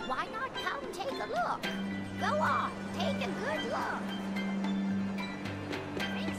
Why not come take a look? Go on, take a good look. Thanks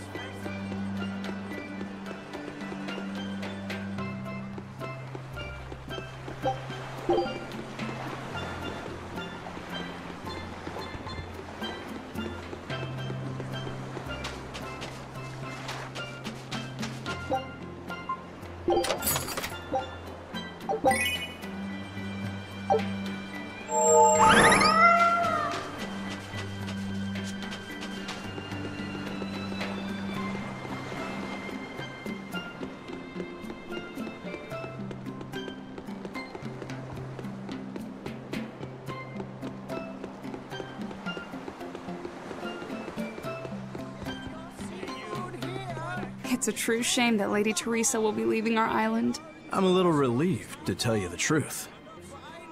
It's a true shame that Lady Teresa will be leaving our island. I'm a little relieved, to tell you the truth.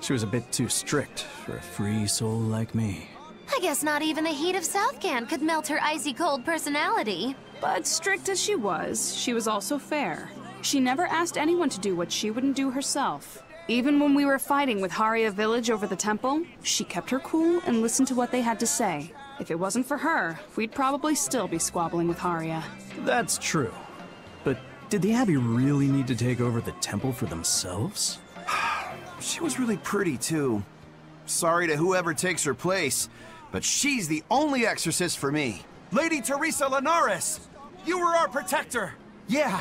She was a bit too strict for a free soul like me. I guess not even the heat of Southcan could melt her icy cold personality. But strict as she was also fair. She never asked anyone to do what she wouldn't do herself. Even when we were fighting with Haria Village over the temple, she kept her cool and listened to what they had to say. If it wasn't for her, we'd probably still be squabbling with Haria. That's true. But did the Abbey really need to take over the temple for themselves? She was really pretty, too. Sorry to whoever takes her place, but she's the only exorcist for me. Lady Teresa Linares! You were our protector! Yeah,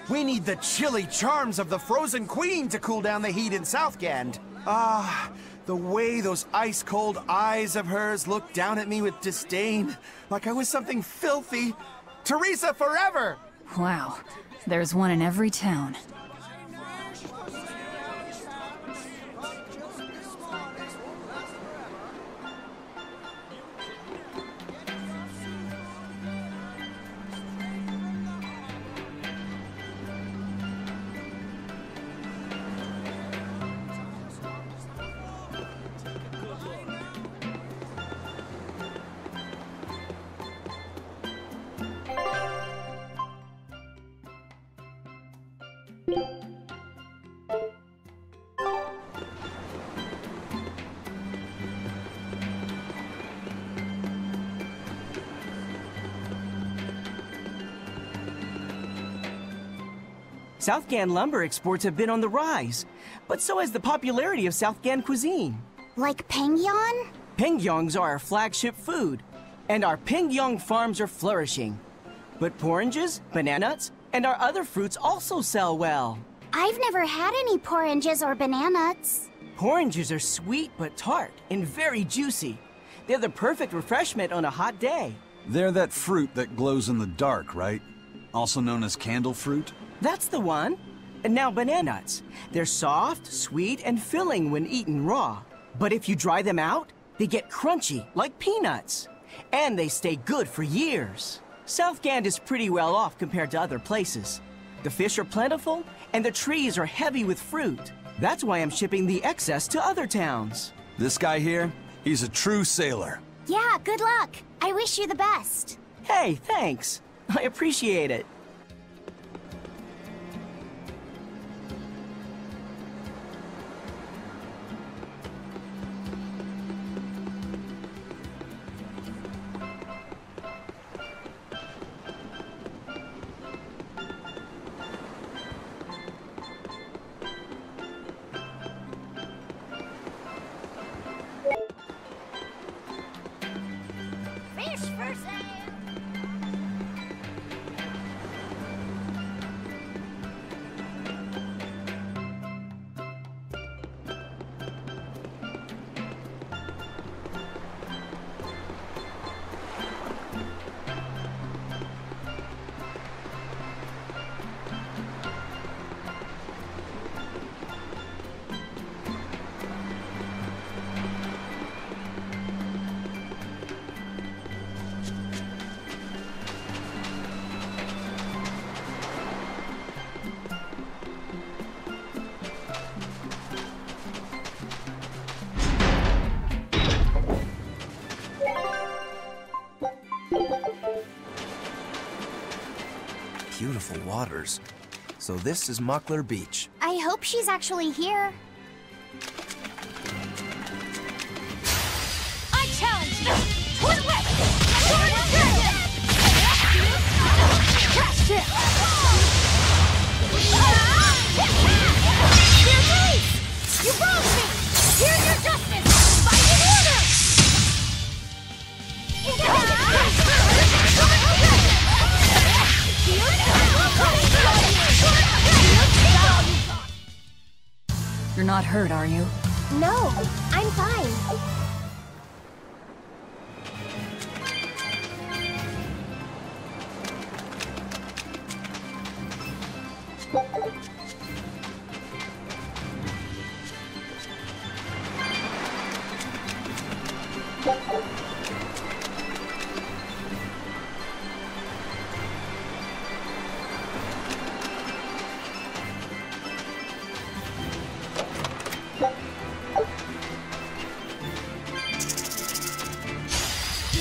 we need the chilly charms of the Frozen Queen to cool down the heat in Southgand. The way those ice-cold eyes of hers looked down at me with disdain, like I was something filthy. Teresa forever! Wow, there's one in every town. Southgan lumber exports have been on the rise, but so has the popularity of Southgan cuisine. Like Pengyong? Pengyongs are our flagship food, and our Pengyong farms are flourishing. But oranges, bananas, and our other fruits also sell well. I've never had any oranges or bananas. Oranges are sweet but tart and very juicy. They're the perfect refreshment on a hot day. They're that fruit that glows in the dark, right? Also known as candle fruit? That's the one. And now bananas. They're soft, sweet, and filling when eaten raw. But if you dry them out, they get crunchy, like peanuts. And they stay good for years. Southgand is pretty well off compared to other places. The fish are plentiful, and the trees are heavy with fruit. That's why I'm shipping the excess to other towns. This guy here, he's a true sailor. Yeah, good luck. I wish you the best. Hey, thanks. I appreciate it. Beautiful waters. So this is Maclir Beach. I hope she's actually here. hurt, are you? No, I'm fine.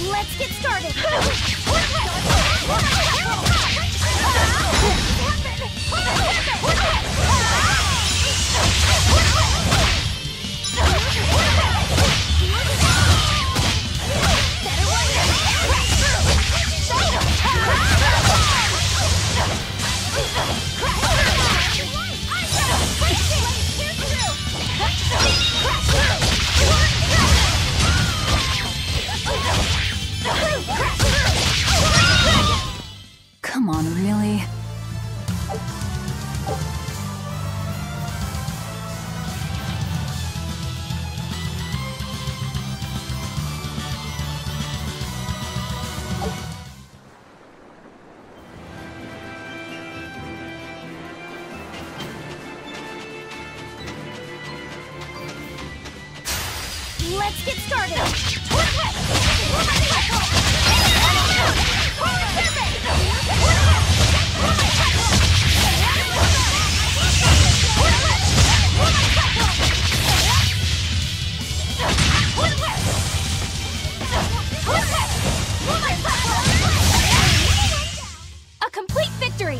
Let's get started. Come on, really? Let's get started. A complete victory!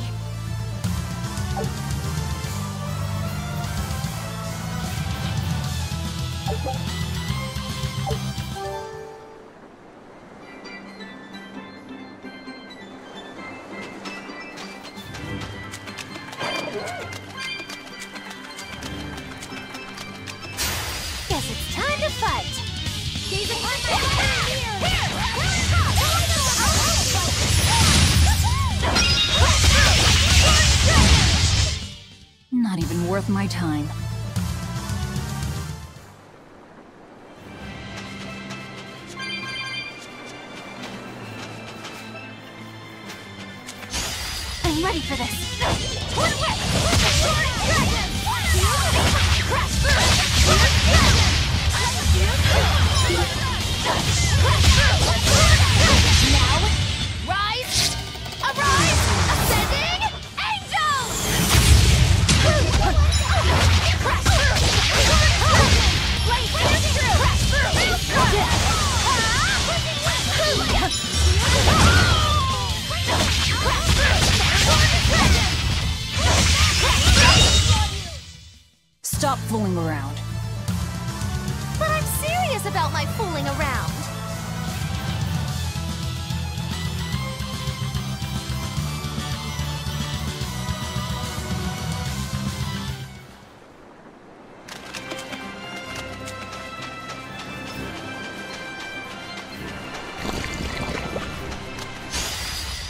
Guess it's time to fight. Not even worth my time. I'm ready for this. Now, rise, arise, ascending, angels! Stop fooling around. But I'm serious about my fooling around.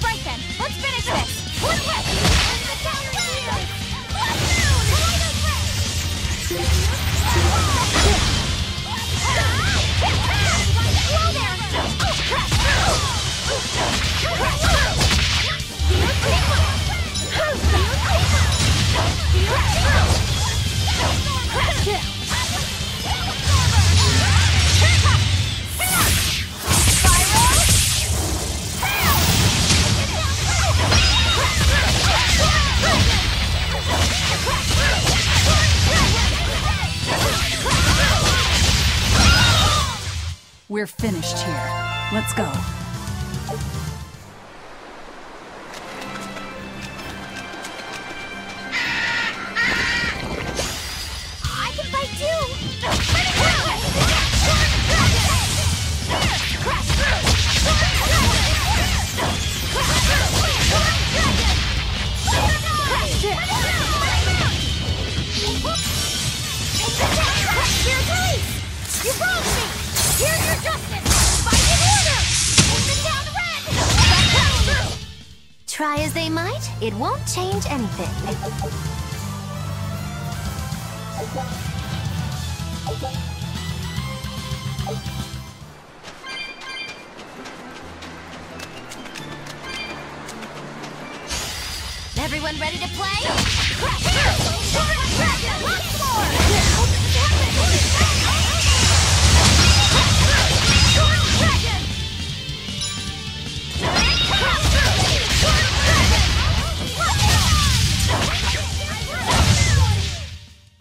Right then, let's finish this! We're finished here. Let's go. I can fight too! You wronged me! Here's your justice! Fight in order! Take them down red! Try as they might, it won't change anything. Everyone ready to play?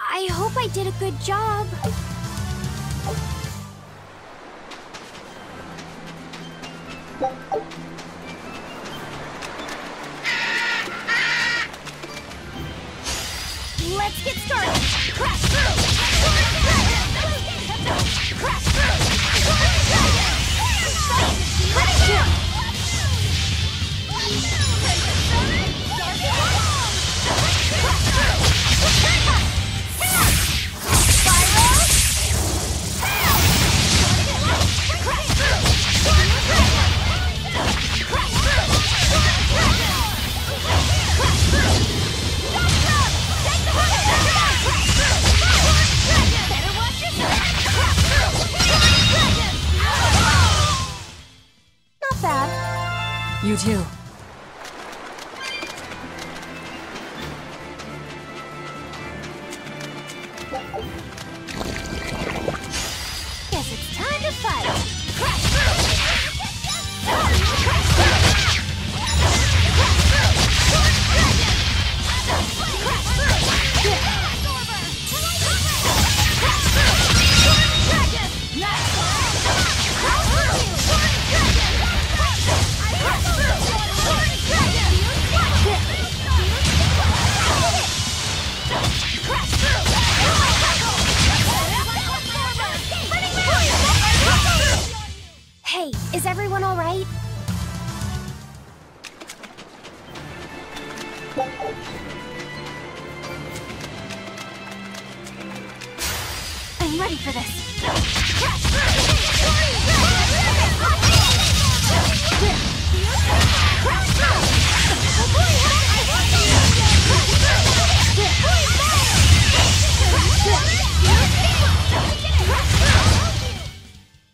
I hope I did a good job. Let's get started! Crash through! Crash through! You too. Guess it's time to fight! Crash through! Hey, is everyone all right? I'm ready for this.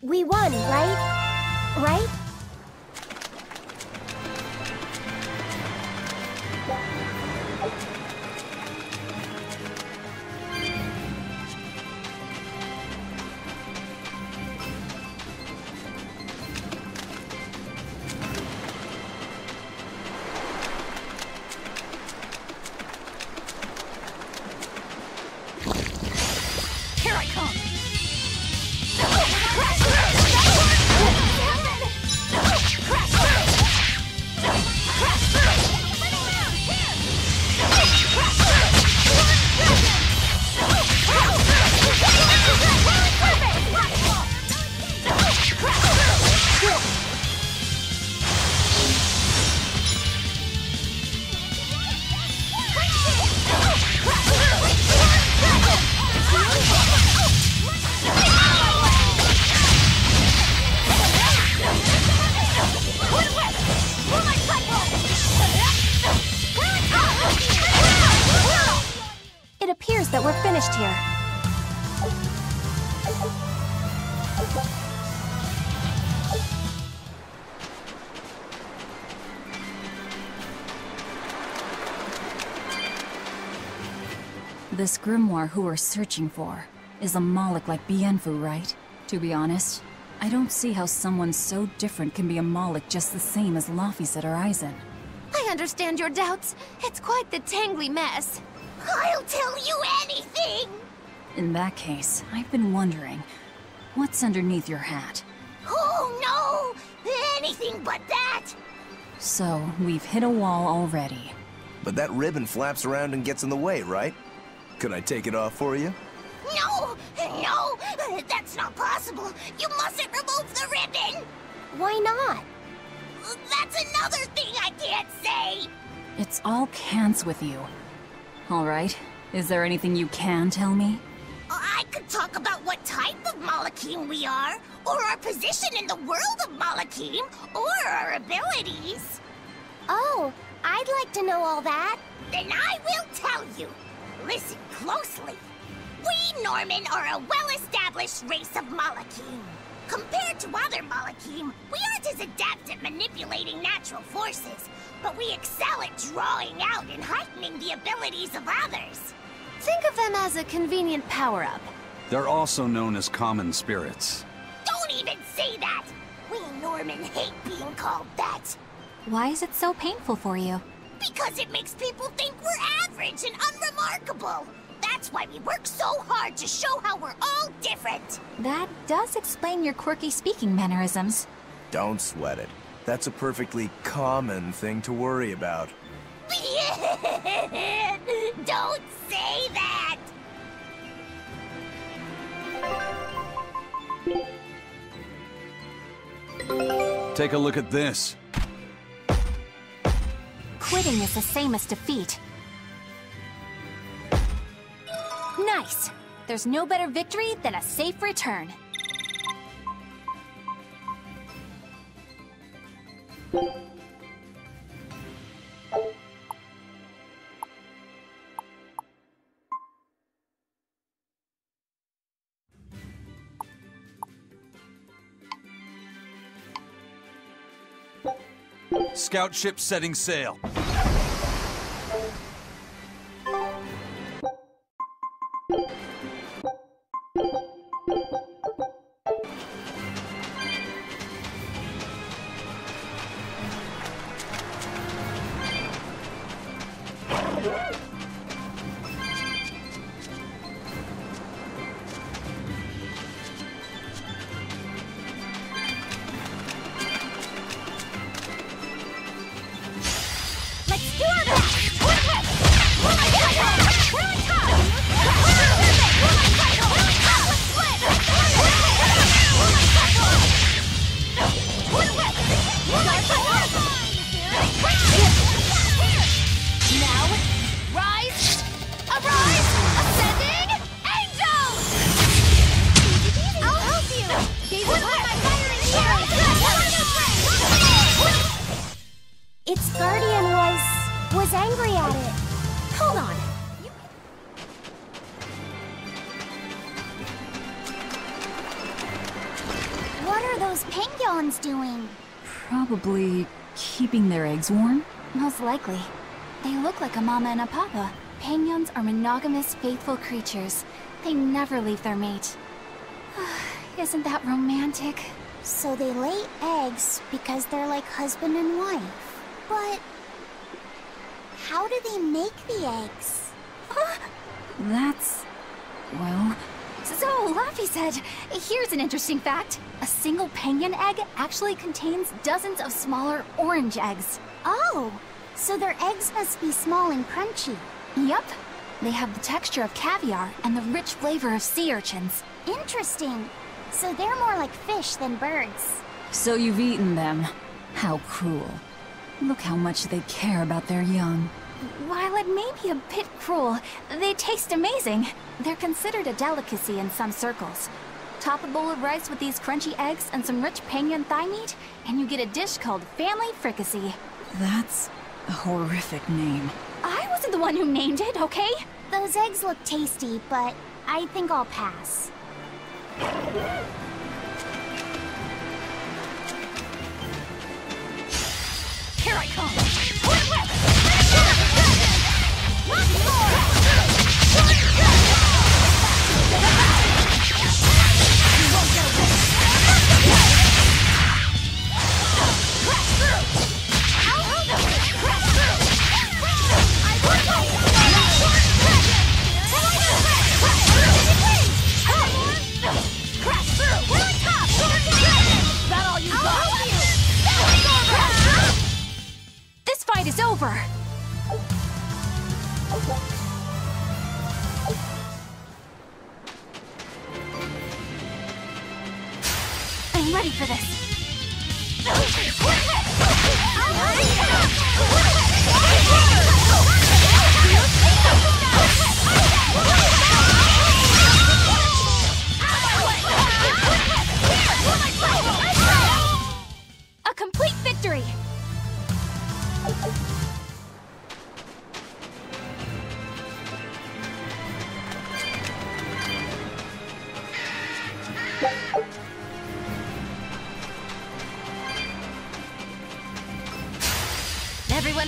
We won, right? Right? Here I come! It appears that we're finished here. This Grimoirh who we're searching for is a Moloch like Bienfu, right? To be honest, I don't see how someone so different can be a Moloch just the same as Laphicet or Eisen. I understand your doubts. It's quite the tangly mess. I'll tell you anything! In that case, I've been wondering, what's underneath your hat? Oh no! Anything but that! So, we've hit a wall already. But that ribbon flaps around and gets in the way, right? Could I take it off for you? No! No! That's not possible! You mustn't remove the ribbon! Why not? That's another thing I can't say! It's all cants with you. Alright, is there anything you can tell me? I could talk about what type of Malachim we are, or our position in the world of Malachim, or our abilities. Oh, I'd like to know all that. Then I will tell you. Listen closely. We Norman are a well-established race of Malachim. Compared to other Malachim, we aren't as adept at manipulating natural forces, but we excel at drawing out and heightening the abilities of others. Think of them as a convenient power-up. They're also known as common spirits. Don't even say that! We Norman hate being called that. Why is it so painful for you? Because it makes people think we're average and unremarkable. That's why we work so hard to show how we're all different. That does explain your quirky speaking mannerisms. Don't sweat it. That's a perfectly common thing to worry about. Don't say that! Take a look at this. Quitting is the same as defeat. Nice! There's no better victory than a safe return. Scout ship setting sail. Its guardian was angry at it. Hold on. What are those penguins doing? Probably keeping their eggs warm? Most likely. They look like a mama and a papa. Penguins are monogamous, faithful creatures. They never leave their mate. Isn't that romantic? So they lay eggs because they're like husband and wife. But how do they make the eggs? That's... well... So, Laffy said, here's an interesting fact. A single penguin egg actually contains dozens of smaller orange eggs. Oh, so their eggs must be small and crunchy. Yep. They have the texture of caviar and the rich flavor of sea urchins. Interesting. So they're more like fish than birds. So you've eaten them. How cruel. Look how much they care about their young. While it may be a bit cruel, they taste amazing. They're considered a delicacy in some circles. Top a bowl of rice with these crunchy eggs and some rich penguin thigh meat, and you get a dish called family fricassee. That's a horrific name. I wasn't the one who named it, okay? Those eggs look tasty, but I think I'll pass. Here I come! This fight is over! I'm ready for this. A complete victory!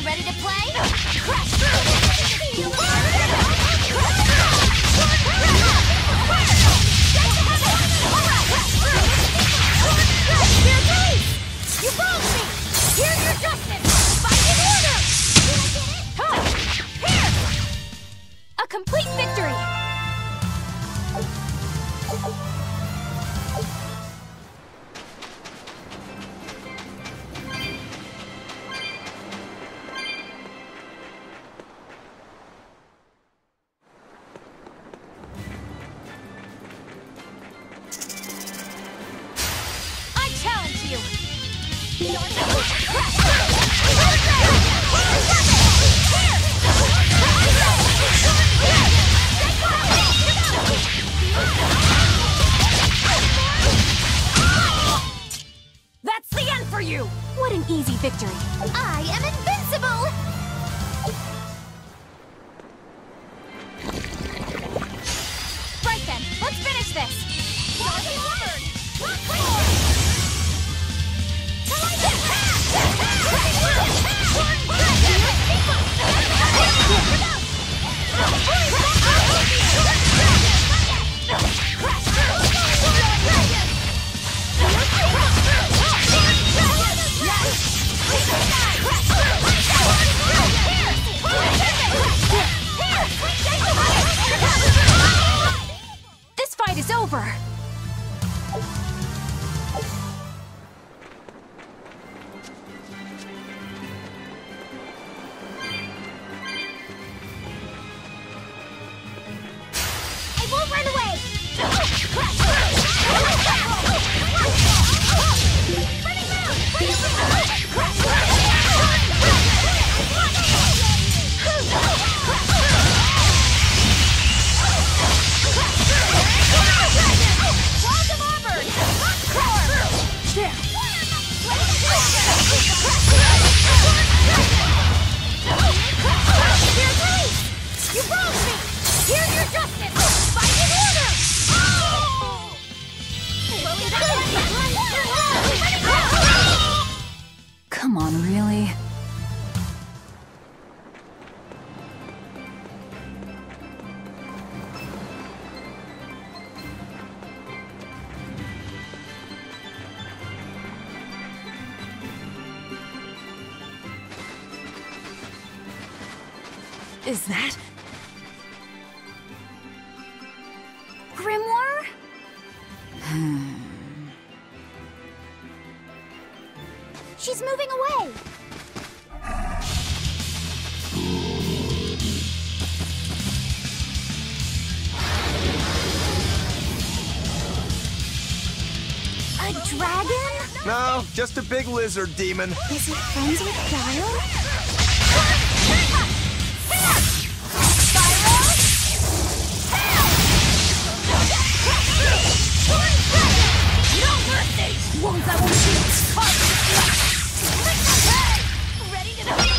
Everyone ready to play? Crash through! You broke me! Here's your justice! Fight in order! Here! A complete victory! I challenge you! That's the end for you! What an easy victory. I am invincible! Right then, let's finish this! This fight is over! I won't run away! You broke me! Here's your justice! Fight in order! Come on, really? Is that... Grimoirh? She's moving away! A dragon? No, just a big lizard demon. Is it friends with Guile? Wounds I won't shoot! Ready to defeat!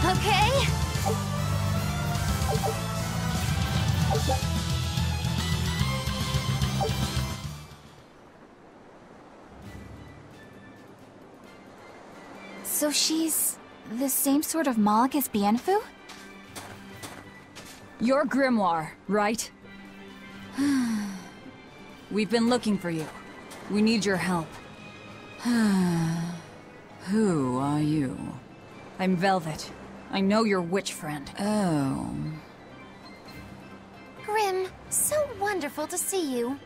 Okay? she's the same sort of Moloch as Bienfu? You're Grimoirh, right? We've been looking for you. We need your help. Who are you? I'm Velvet. I know your witch friend. Oh. Grim, so wonderful to see you.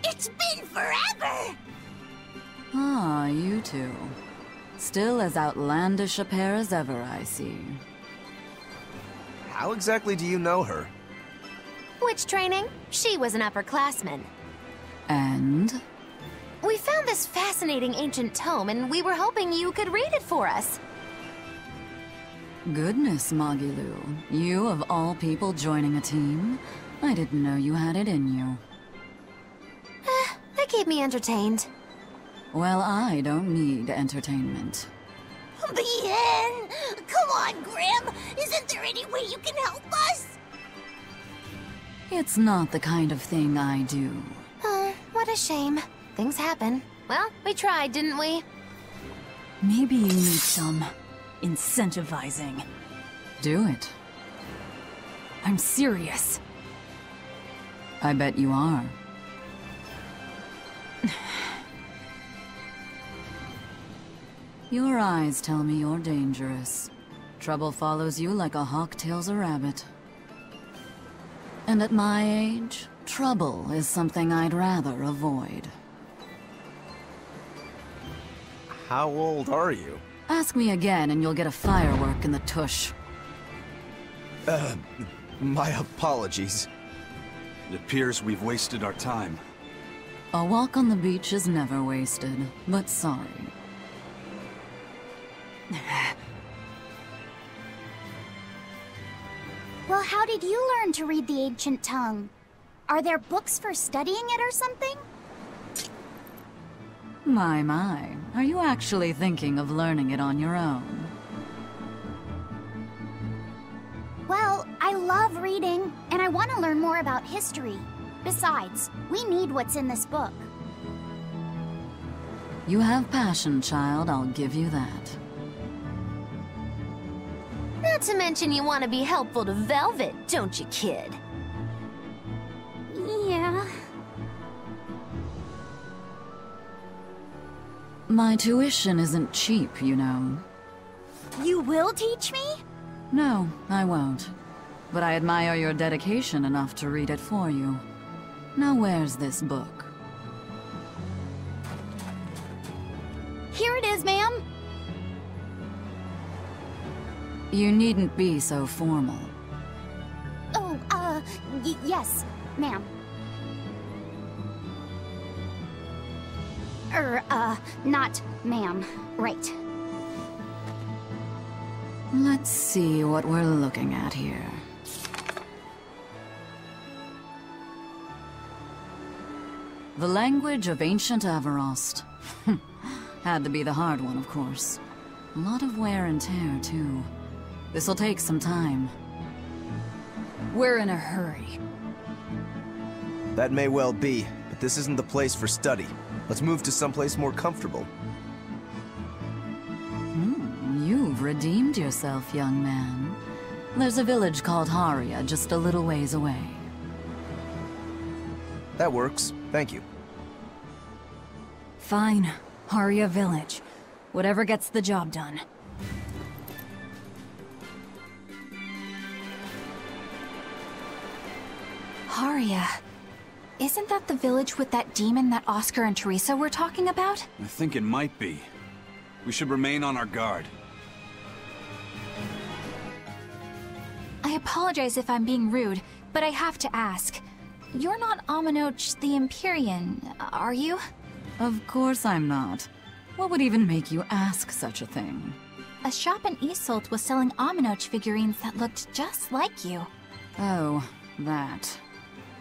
It's been forever! Ah, you two. Still as outlandish a pair as ever, I see. How exactly do you know her? Witch training? She was an upperclassman. And? We found this fascinating ancient tome, and we were hoping you could read it for us. Goodness, Magilou. You of all people joining a team? I didn't know you had it in you. That kept me entertained. Well, I don't need entertainment. Bien! Come on, Grim! Isn't there any way you can help us? It's not the kind of thing I do. Oh, what a shame. Things happen. Well, we tried, didn't we? Maybe you need some incentivizing. Do it. I'm serious. I bet you are. Your eyes tell me you're dangerous. Trouble follows you like a hawk tails a rabbit. And at my age, trouble is something I'd rather avoid. How old are you? Ask me again and you'll get a firework in the tush. My apologies. It appears we've wasted our time. A walk on the beach is never wasted, but sorry. Well, how did you learn to read the ancient tongue? Are there books for studying it or something? My. Are you actually thinking of learning it on your own? Well, I love reading, and I want to learn more about history. Besides, we need what's in this book. You have passion, child, I'll give you that. Not to mention you want to be helpful to Velvet, don't you, kid? Yeah. My tuition isn't cheap, you know. You will teach me? No, I won't. But I admire your dedication enough to read it for you. Now where's this book? Here it is, ma'am. You needn't be so formal. Oh, yes, ma'am. Not ma'am. Right. Let's see what we're looking at here. The language of ancient Avarost. Had to be the hard one, of course. A lot of wear and tear, too. This'll take some time. We're in a hurry. That may well be, but this isn't the place for study. Let's move to someplace more comfortable. You've redeemed yourself, young man. There's a village called Haria just a little ways away. That works. Thank you. Fine. Haria Village. Whatever gets the job done. Haria. Isn't that the village with that demon that Oscar and Teresa were talking about? I think it might be. We should remain on our guard. I apologize if I'm being rude, but I have to ask. You're not Aminoch the Empyrean, are you? Of course I'm not. What would even make you ask such a thing? A shop in Yseult was selling Aminoch figurines that looked just like you. Oh, that.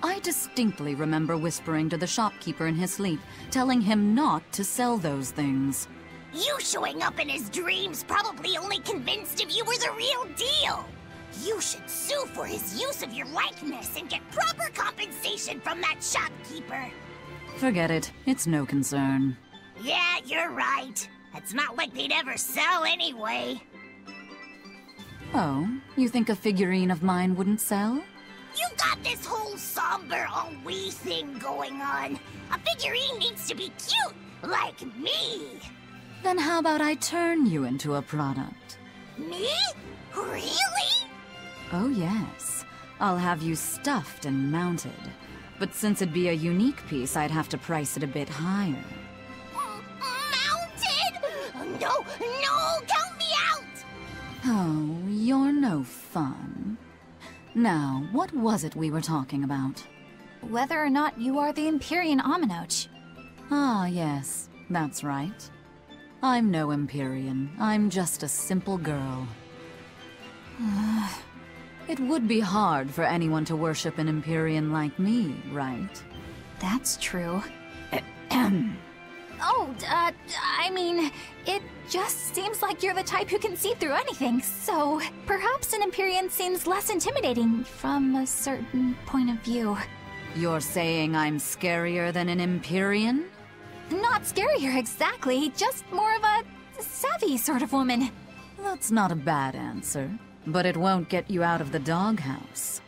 I distinctly remember whispering to the shopkeeper in his sleep, telling him not to sell those things. You showing up in his dreams probably only convinced him you were the real deal. You should sue for his use of your likeness and get proper compensation from that shopkeeper. Forget it. It's no concern. Yeah, you're right. It's not like they'd ever sell anyway. Oh, you think a figurine of mine wouldn't sell? You got this whole somber ennui thing going on. A figurine needs to be cute, like me. Then how about I turn you into a product? Me? Really? Oh yes. I'll have you stuffed and mounted. But since it'd be a unique piece, I'd have to price it a bit higher. Mounted? No, count me out! Oh, you're no fun. Now, what was it we were talking about? Whether or not you are the Empyrean Aminoch. Ah, yes, that's right. I'm no Empyrean. I'm just a simple girl. It would be hard for anyone to worship an Empyrean like me, right? That's true. I mean, it just seems like you're the type who can see through anything, so perhaps an Empyrean seems less intimidating from a certain point of view. You're saying I'm scarier than an Empyrean? Not scarier exactly, just more of a savvy sort of woman. That's not a bad answer, but it won't get you out of the doghouse.